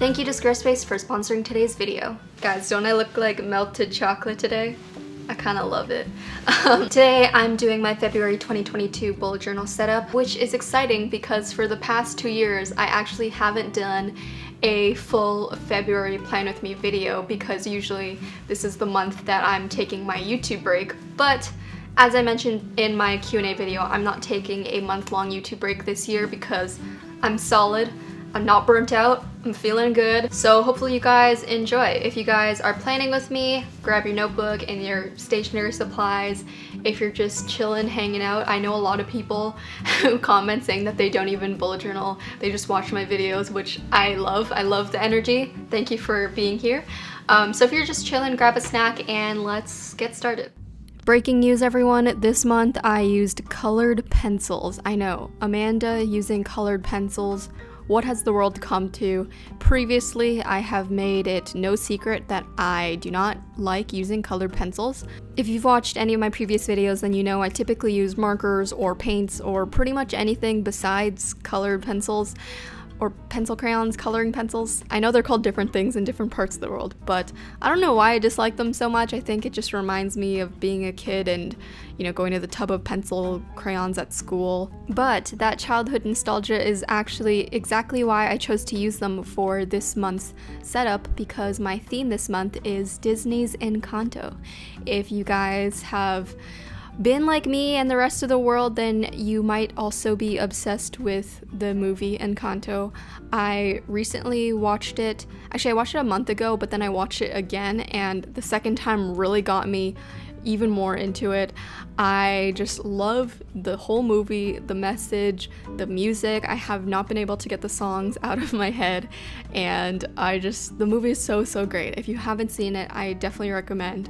Thank you to Squarespace for sponsoring today's video. Guys, don't I look like melted chocolate today? I kind of love it. Today I'm doing my February 2022 bullet journal setup, which is exciting because for the past 2 years I actually haven't done a full February plan with me video because usually this is the month that I'm taking my YouTube break. But as I mentioned in my Q&A video, I'm not taking a month-long YouTube break this year because I'm solid. I'm not burnt out, I'm feeling good, so hopefully you guys enjoy. If you guys are planning with me, grab your notebook and your stationery supplies. If you're just chilling, hanging out, I know a lot of people who comment saying that they don't even bullet journal, they just watch my videos, which I love. I love the energy. Thank you for being here. So if you're just chilling, grab a snack and let's get started. Breaking news, everyone. This month I used colored pencils. I know, Amanda using colored pencils. What has the world come to? Previously, I have made it no secret that I do not like using colored pencils. If you've watched any of my previous videos, then you know I typically use markers or paints or pretty much anything besides colored pencils or pencil crayons, coloring pencils. I know they're called different things in different parts of the world, but I don't know why I dislike them so much. I think it just reminds me of being a kid and, you know, going to the tub of pencil crayons at school. But that childhood nostalgia is actually exactly why I chose to use them for this month's setup, because my theme this month is Disney's Encanto. If you guys have been like me and the rest of the world, then you might also be obsessed with the movie Encanto. I recently watched it. Actually, I watched it a month ago, but then I watched it again, and the second time really got me even more into it. I just love the whole movie, the message, the music. I have not been able to get the songs out of my head, and the movie is so great. If you haven't seen it, I definitely recommend.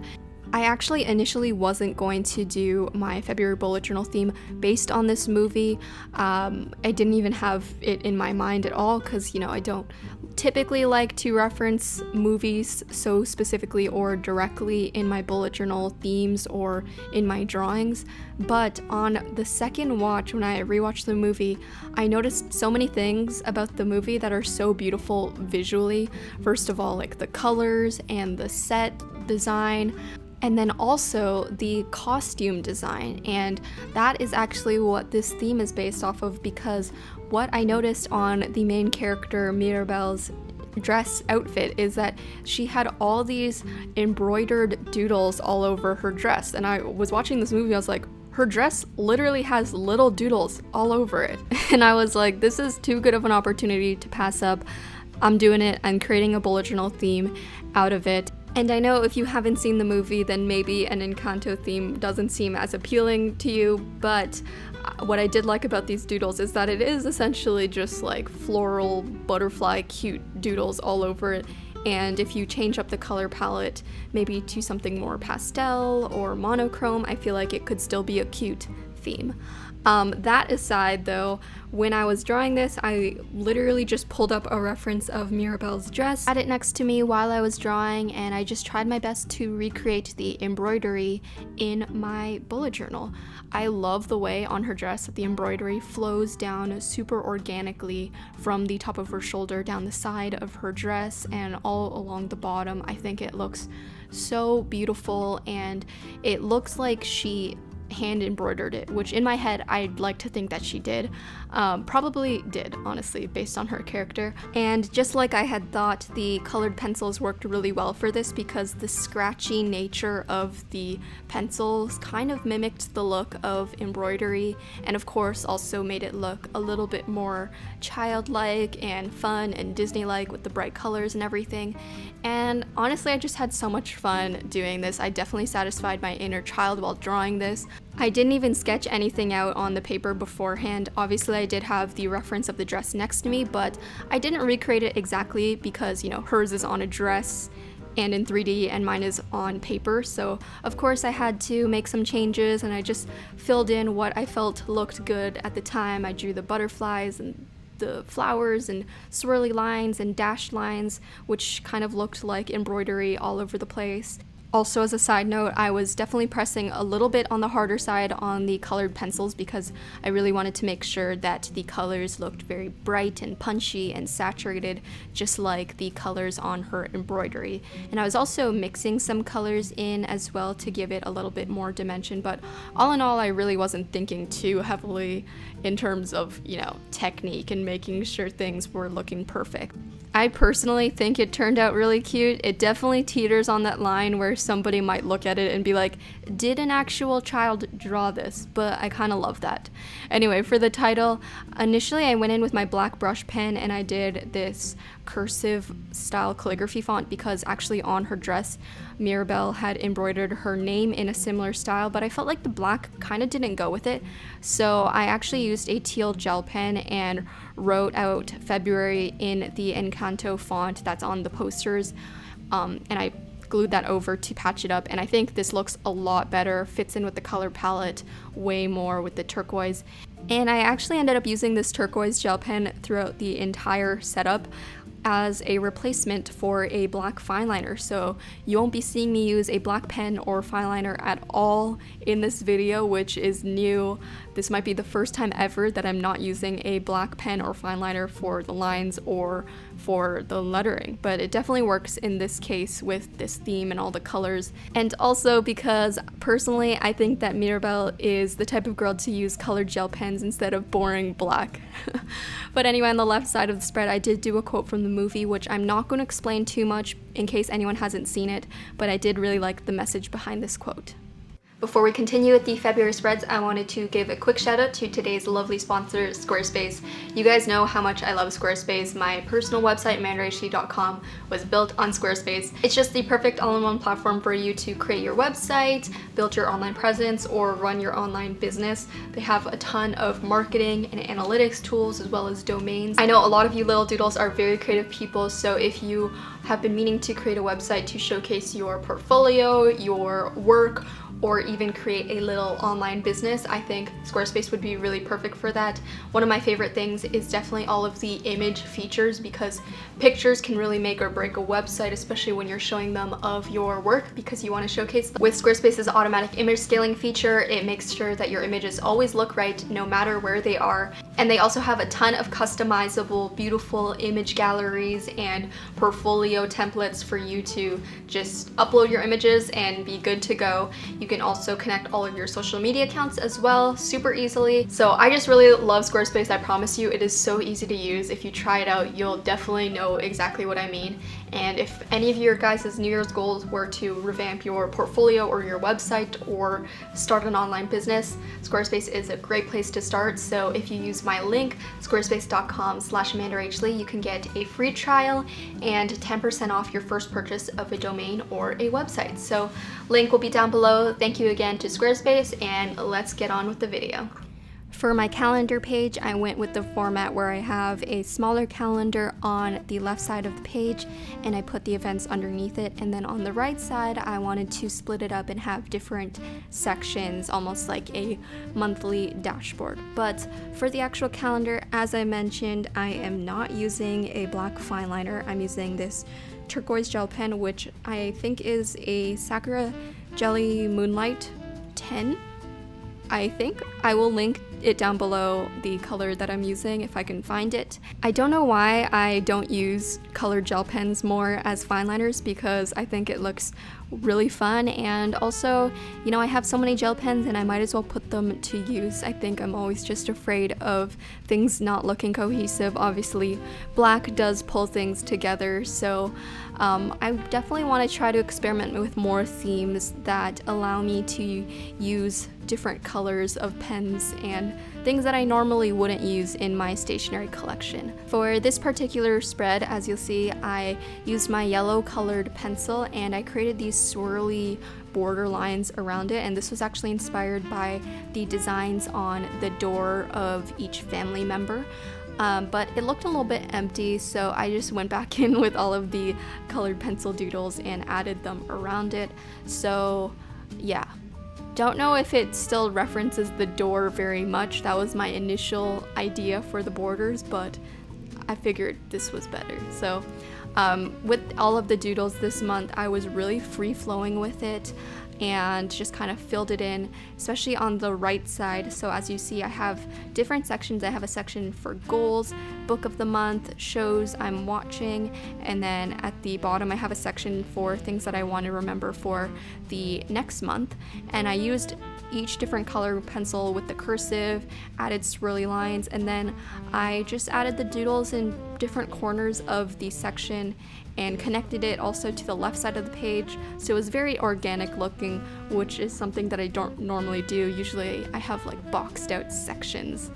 I actually initially wasn't going to do my February bullet journal theme based on this movie. I didn't even have it in my mind at all because, you know, I don't typically like to reference movies so specifically or directly in my bullet journal themes or in my drawings. But on the second watch, when I rewatched the movie, I noticed so many things about the movie that are so beautiful visually. First of all, like the colors and the set design, and then also the costume design, and that is actually what this theme is based off of, because what I noticed on the main character Mirabel's dress outfit is that she had all these embroidered doodles all over her dress, and I was watching this movie, I was like, her dress literally has little doodles all over it, and I was like, this is too good of an opportunity to pass up. I'm doing it. I'm creating a bullet journal theme out of it. And I know if you haven't seen the movie, then maybe an Encanto theme doesn't seem as appealing to you, but what I did like about these doodles is that it is essentially just like floral, butterfly, cute doodles all over it. And if you change up the color palette, maybe to something more pastel or monochrome, I feel like it could still be a cute theme. That aside though, when I was drawing this, I literally just pulled up a reference of Mirabel's dress, had it next to me while I was drawing, and I just tried my best to recreate the embroidery in my bullet journal. I love the way on her dress that the embroidery flows down super organically from the top of her shoulder down the side of her dress and all along the bottom. I think it looks so beautiful, and it looks like she hand embroidered it, which in my head I'd like to think that she did. Probably did, honestly, based on her character. And just like I had thought, the colored pencils worked really well for this because the scratchy nature of the pencils kind of mimicked the look of embroidery, and of course also made it look a little bit more childlike and fun and Disney-like with the bright colors and everything. And honestly, I just had so much fun doing this. I definitely satisfied my inner child while drawing this. I didn't even sketch anything out on the paper beforehand. Obviously, I did have the reference of the dress next to me, but I didn't recreate it exactly because, you know, hers is on a dress and in 3D and mine is on paper. So of course I had to make some changes, and I just filled in what I felt looked good at the time. I drew the butterflies and the flowers and swirly lines and dashed lines, which kind of looked like embroidery all over the place. Also, as a side note, I was definitely pressing a little bit on the harder side on the colored pencils because I really wanted to make sure that the colors looked very bright and punchy and saturated, just like the colors on her embroidery. And I was also mixing some colors in as well to give it a little bit more dimension, but all in all, I really wasn't thinking too heavily in terms of, technique and making sure things were looking perfect. I personally think it turned out really cute. It definitely teeters on that line where somebody might look at it and be like, did an actual child draw this? But I kind of love that. Anyway, for the title, initially I went in with my black brush pen and I did this cursive style calligraphy font because actually on her dress, Mirabelle had embroidered her name in a similar style, but I felt like the black kind of didn't go with it. So I actually used a teal gel pen and wrote out February in the Encanto font that's on the posters, and I glued that over to patch it up, and I think this looks a lot better, fits in with the color palette way more with the turquoise. And I actually ended up using this turquoise gel pen throughout the entire setup as a replacement for a black fine liner, so you won't be seeing me use a black pen or fine liner at all in this video, which is new. This might be the first time ever that I'm not using a black pen or fine liner for the lines or for the lettering, but it definitely works in this case with this theme and all the colors. And also because personally I think that Mirabelle is the type of girl to use colored gel pens instead of boring black. But anyway, on the left side of the spread I did do a quote from the movie, which I'm not going to explain too much in case anyone hasn't seen it, but I did really like the message behind this quote. Before we continue with the February spreads, I wanted to give a quick shout out to today's lovely sponsor, Squarespace. You guys know how much I love Squarespace. My personal website, mandarhd.com, was built on Squarespace. It's just the perfect all-in-one platform for you to create your website, build your online presence, or run your online business. They have a ton of marketing and analytics tools as well as domains. I know a lot of you little doodles are very creative people, so if you have been meaning to create a website to showcase your portfolio, your work, or even create a little online business, I think Squarespace would be really perfect for that. One of my favorite things is definitely all of the image features, because pictures can really make or break a website, especially when you're showing them of your work because you want to showcase them. With Squarespace's automatic image scaling feature, it makes sure that your images always look right no matter where they are. And they also have a ton of customizable, beautiful image galleries and portfolio templates for you to just upload your images and be good to go. You can also connect all of your social media accounts as well, super easily. So I just really love Squarespace. I promise you, it is so easy to use. If you try it out, you'll definitely know exactly what I mean. And if any of your guys' New Year's goals were to revamp your portfolio or your website or start an online business, Squarespace is a great place to start. So if you use my link, squarespace.com/amandarhlee, you can get a free trial and 10% off your first purchase of a domain or a website. So link will be down below. Thank you again to Squarespace, and let's get on with the video. For my calendar page, I went with the format where I have a smaller calendar on the left side of the page and I put the events underneath it, and then on the right side I wanted to split it up and have different sections, almost like a monthly dashboard. But for the actual calendar, as I mentioned, I am not using a black fine liner. I'm using this turquoise gel pen, which I think is a Sakura Jelly Moonlight 10. I think I will link it down below, the color that I'm using, if I can find it. I don't know why I don't use colored gel pens more as fine liners, because I think it looks really fun, and also, you know, I have so many gel pens and I might as well put them to use. I think I'm always just afraid of things not looking cohesive. Obviously, black does pull things together, so I definitely want to try to experiment with more themes that allow me to use different colors of pens and things that I normally wouldn't use in my stationery collection. For this particular spread, as you'll see, I used my yellow colored pencil and I created these swirly border lines around it, and this was actually inspired by the designs on the door of each family member. But it looked a little bit empty, so I just went back in with all of the colored pencil doodles and added them around it. So yeah, don't know if it still references the door very much. That was my initial idea for the borders, but I figured this was better. So With all of the doodles this month, I was really free-flowing with it and just kind of filled it in, especially on the right side. So as you see, I have different sections. I have a section for goals, book of the month, shows I'm watching, and then at the bottom I have a section for things that I want to remember for the next month. And I used each different color pencil with the cursive, added swirly lines, and then I just added the doodles in different corners of the section and connected it also to the left side of the page, so it was very organic looking, which is something that I don't normally do. Usually I have like boxed out sections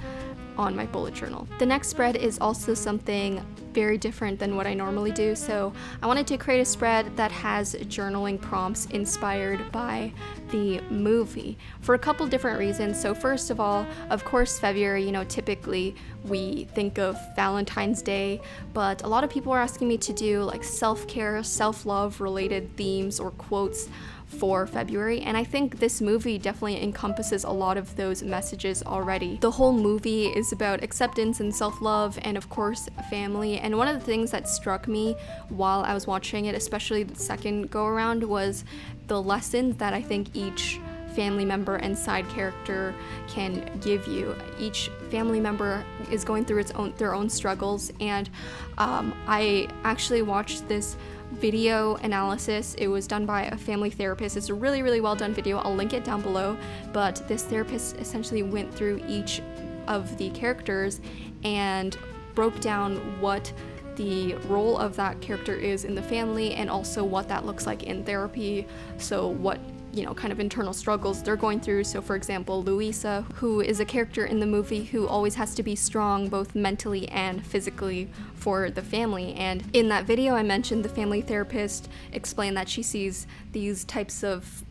on my bullet journal. The next spread is also something very different than what I normally do, so I wanted to create a spread that has journaling prompts inspired by the movie for a couple different reasons. So first of all, of course, February, typically we think of Valentine's Day, but a lot of people are asking me to do like self-care, self-love related themes or quotes for February, and I think this movie definitely encompasses a lot of those messages already. The whole movie is about acceptance and self-love and of course family, and one of the things that struck me while I was watching it, especially the second go around, was the lessons that I think each family member and side character can give you. Each family member is going through their own struggles, and I actually watched this video analysis. It was done by a family therapist. It's a really, really well done video. I'll link it down below, but this therapist essentially went through each of the characters and broke down what the role of that character is in the family and also what that looks like in therapy. So what kind of internal struggles they're going through. So for example, Louisa, who is a character in the movie who always has to be strong both mentally and physically for the family. And in that video I mentioned, the family therapist explained that she sees these types of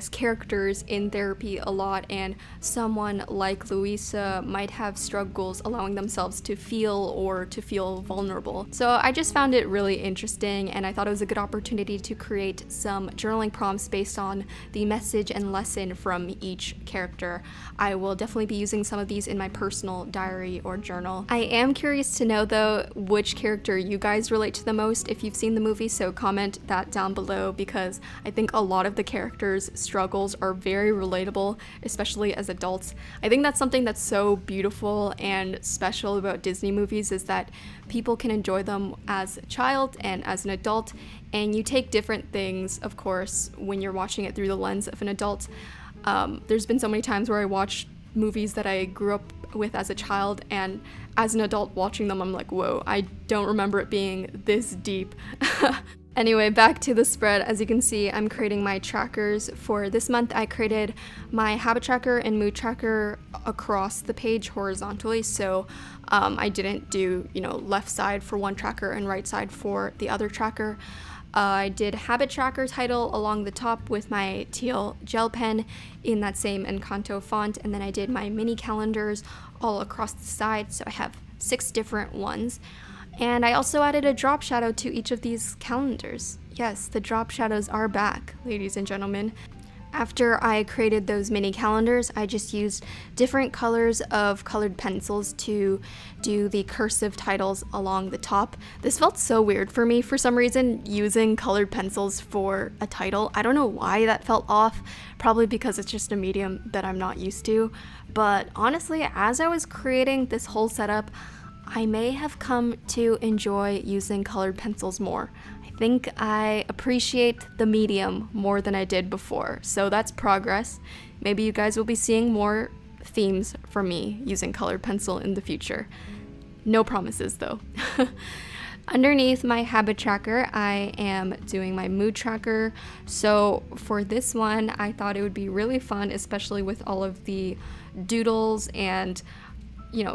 characters in therapy a lot, and someone like Louisa might have struggles allowing themselves to feel vulnerable. So I just found it really interesting, and I thought it was a good opportunity to create some journaling prompts based on the message and lesson from each character. I will definitely be using some of these in my personal diary or journal. I am curious to know though which character you guys relate to the most if you've seen the movie, so comment that down below, because I think a lot of the characters' struggles are very relatable, especially as adults. I think that's something that's so beautiful and special about Disney movies, is that people can enjoy them as a child and as an adult, and you take different things, of course, when you're watching it through the lens of an adult. There's been so many times where I watch movies that I grew up with as a child, and as an adult watching them, I'm like, whoa, I don't remember it being this deep. Anyway, back to the spread. As you can see, I'm creating my trackers for this month. I created my habit tracker and mood tracker across the page horizontally, so I didn't do, left side for one tracker and right side for the other tracker. I did habit tracker title along the top with my teal gel pen in that same Encanto font, and then I did my mini calendars all across the side, so I have 6 different ones. And I also added a drop shadow to each of these calendars. Yes, the drop shadows are back, ladies and gentlemen. After I created those mini calendars, I just used different colors of colored pencils to do the cursive titles along the top. This felt so weird for me for some reason, using colored pencils for a title. I don't know why that felt off, probably because it's just a medium that I'm not used to. But honestly, as I was creating this whole setup, I may have come to enjoy using colored pencils more. I think I appreciate the medium more than I did before, so that's progress. Maybe you guys will be seeing more themes from me using colored pencil in the future. No promises though. Underneath my habit tracker, I am doing my mood tracker. So for this one, I thought it would be really fun, especially with all of the doodles and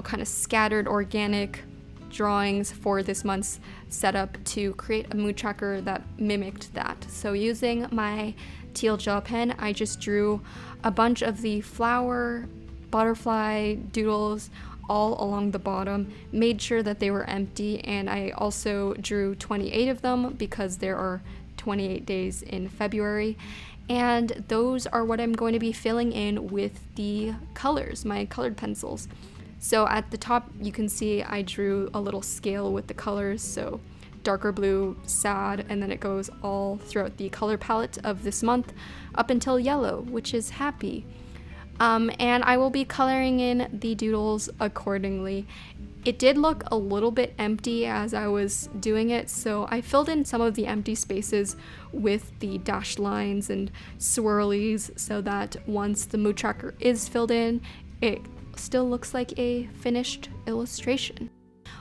kind of scattered organic drawings for this month's setup, to create a mood tracker that mimicked that. So using my teal gel pen, I just drew a bunch of the flower, butterfly doodles all along the bottom, made sure that they were empty, and I also drew 28 of them because there are 28 days in February. And those are what I'm going to be filling in with the colors, my colored pencils. So at the top, you can see I drew a little scale with the colors. So darker blue, sad, and then it goes all throughout the color palette of this month up until yellow, which is happy. And I will be coloring in the doodles accordingly. It did look a little bit empty as I was doing it, so I filled in some of the empty spaces with the dashed lines and swirlies so that once the mood tracker is filled in, it still looks like a finished illustration.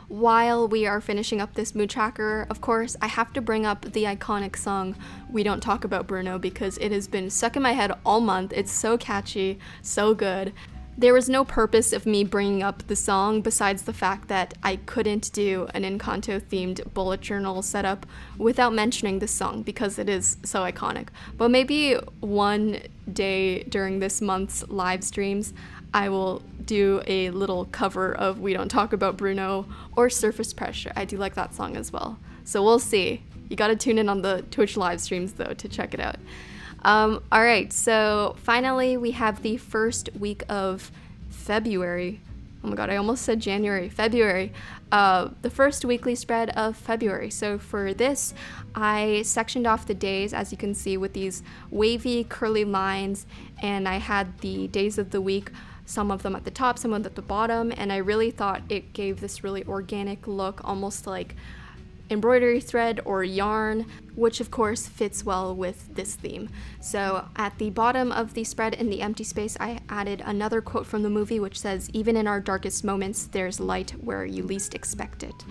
While we are finishing up this mood tracker, of course, I have to bring up the iconic song We Don't Talk About Bruno because it has been stuck in my head all month. It's so catchy, so good. There was no purpose of me bringing up the song besides the fact that I couldn't do an Encanto themed bullet journal setup without mentioning this song because it is so iconic. But maybe one day during this month's live streams, I will do a little cover of We Don't Talk About Bruno or Surface Pressure. I do like that song as well. So we'll see. You gotta tune in on the Twitch live streams though to check it out. Alright, so finally we have the first week of February. Oh my god, I almost said January. February. The first weekly spread of February. So for this, I sectioned off the days, as you can see, with these wavy, curly lines, and I had the days of the week, some of them at the top, some of them at the bottom, and I really thought it gave this really organic look, almost like embroidery thread or yarn, which of course fits well with this theme. So at the bottom of the spread in the empty space, I added another quote from the movie which says, "Even in our darkest moments, there's light where you least expect it."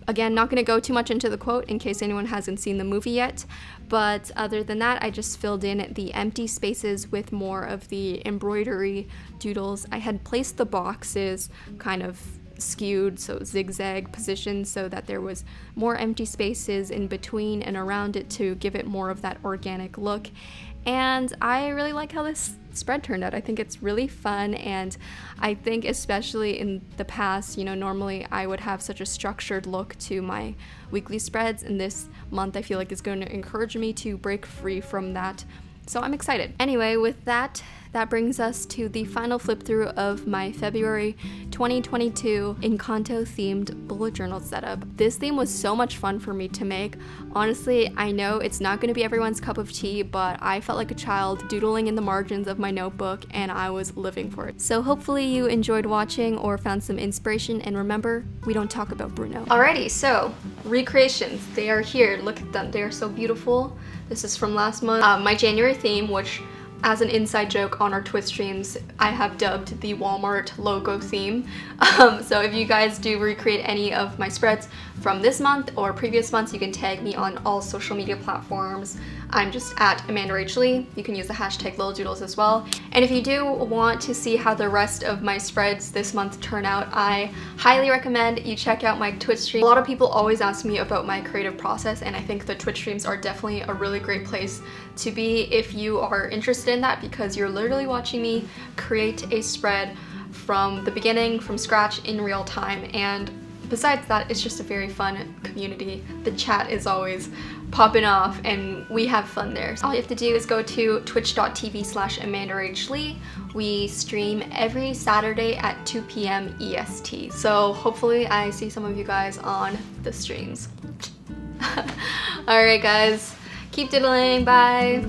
Again, not going to go too much into the quote in case anyone hasn't seen the movie yet, but other than that, I just filled in the empty spaces with more of the embroidery doodles. I had placed the boxes kind of skewed, so zigzag positions, so that there was more empty spaces in between and around it to give it more of that organic look. And I really like how this spread turned out. I think it's really fun, and I think especially in the past, you know, normally I would have such a structured look to my weekly spreads, and this month I feel like it's going to encourage me to break free from that. So I'm excited. Anyway, with that brings us to the final flip through of my February 2022 Encanto themed bullet journal setup. This theme was so much fun for me to make. Honestly, I know it's not going to be everyone's cup of tea, but I felt like a child doodling in the margins of my notebook and I was living for it. So hopefully you enjoyed watching or found some inspiration, and remember, we don't talk about Bruno. Alrighty, so recreations, they are here. Look at them, they are so beautiful. This is from last month. My January theme, which as an inside joke on our Twitch streams, I have dubbed the Walmart logo theme. So if you guys do recreate any of my spreads from this month or previous months, you can tag me on all social media platforms. I'm just at Amanda Rach Lee. You can use the hashtag Little Doodles as well. And if you do want to see how the rest of my spreads this month turn out, I highly recommend you check out my Twitch stream. A lot of people always ask me about my creative process, and I think the Twitch streams are definitely a really great place to be if you are interested in that, because you're literally watching me create a spread from the beginning, from scratch, in real time. And besides that, it's just a very fun community. The chat is always popping off and we have fun there. So all you have to do is go to twitch.tv/AmandaRachLee. We stream every Saturday at 2 p.m. EST. So hopefully I see some of you guys on the streams. Alright guys, keep diddling, bye!